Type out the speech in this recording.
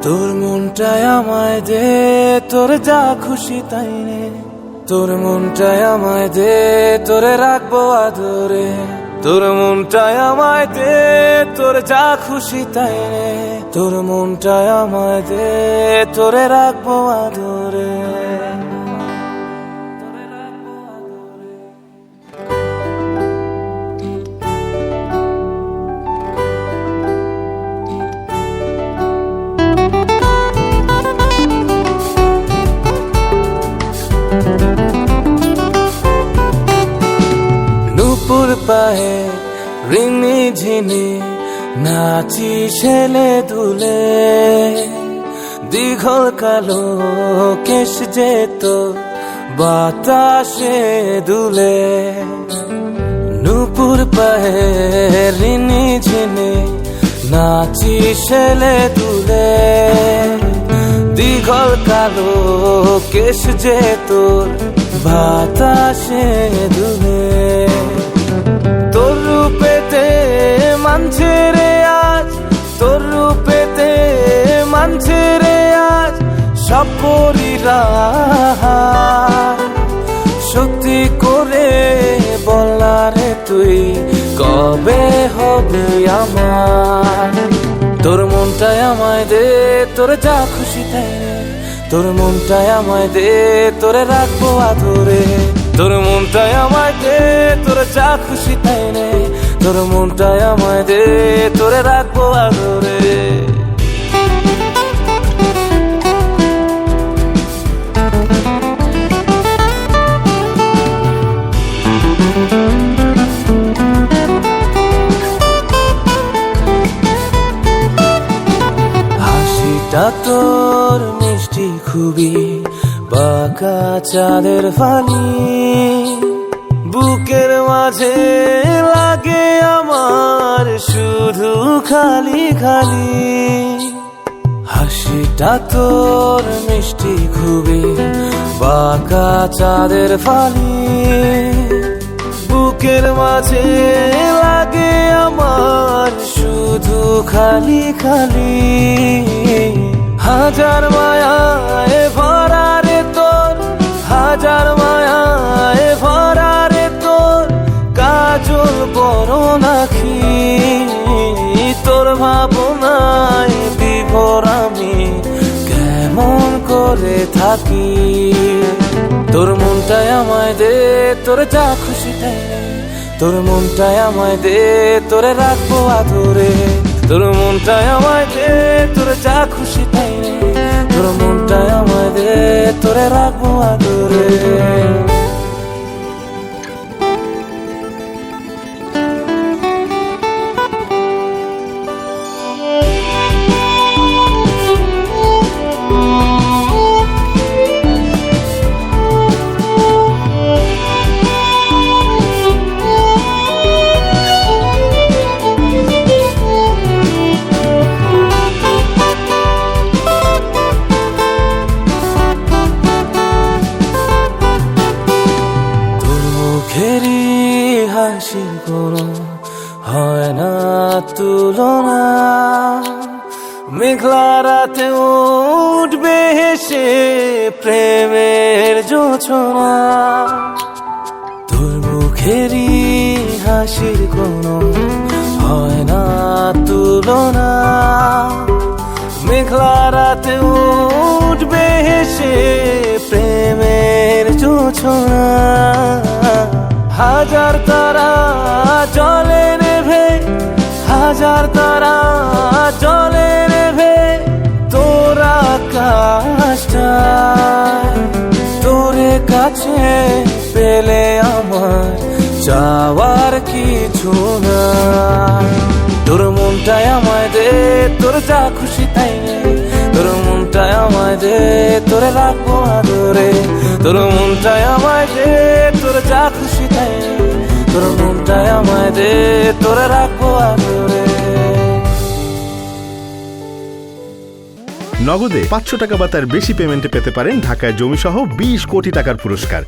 তোর মনটাই আমায় দে, তোর যা খুশি তাই নে। তোর মনটাই আমায় দে, তোরে রাখবো আদরে। তোর মনটাই আমায় দে, তোর যা খুশি তাই নে। তোর মনটাই আমায় দে, তোরে রাখবো আদরে। নুপুর পায়ে রিনি ঝিনি নাচি ছেলে দুলে। দীঘল কালো কেশ যেত বাতাসে দুলে। নুপুর পায়ে রিনি ঝিনি নাচি ছেলে দুলে। দীঘল কালো কেশ যেত বাতাসে দুলে। তোর রূপেতে মানছে রে আজ, তোর রূপেতে মানছে রে আজ সব পরীরা। সত্যি করে বলা রে তুই কবে হবি আমার। তোর মনটাই আমায় দে, তোর যা খুশি তাই নে। তোর মনটাই আমায় দে, তোরে রাখবো আদরে। তোর মনটাই আমায় দে, তোর যা খুশি তাই নে। তোর মনটাই আমায় দে, তোরে রাখবো আদরে। হাসিটা তোর মিষ্টি খুবই, বাঁকা চাঁদের ফালি। বুকের মাঝে লাগে আমার শুধু খালি খালি। হাসিটা তোর মিষ্টি খুবই, বাঁকা চাঁদের ফালি। বুকের মাঝে লাগে আমার শুধু খালি খালি। হাজার মায়ায় ভরা রে তোর, হাজার মায়ায় ভরা রে তোর কাজল বরণ আঁখি। তোর ভাবনায় বিভোর আমি কেমন করে থাকি। তোর মনটাই আমায় দে, তোর যা খুশি তাই নে। তোর মনটাই আমায় দে, তোরে রাখবো আদরে। তোর মনটাই আমায় দে, তোর যা খুশি তাই নে। তোর মনটাই আমায় দে, তোরে রাখবো আদরে। মুখেরই হাসির কোনো হয় না তুলনা। মেঘলা রাতে উঠবে হেসে প্রেমের জোছনা। তোর মুখেরই হাসির কোনো হয় না তুলনা। মেঘলা রাতে উঠবে হেসে প্রেমের জোছনা। হাজার তারা জলে নেভে, হাজার তারা জলে নেভে তোর আকাশটায়। তোরে কাছে পেলে আমার চাওয়ার কিছু না। তোর মনটাই আমায় দে, তোর যা খুশি তাই নে। তোর মনটাই আমায় দে, তোরে রাখবো আদরে। তোর মনটাই আমায় দে, তোর যা খুশি তাই নে। তোর মনটাই আমায় দে, তোরে রাখবো আদরে। নগদে 500 টাকা বা তার বেশি পেমেন্টে পেতে পারেন ঢাকায় জমিসহ 20 কোটি টাকার পুরস্কার।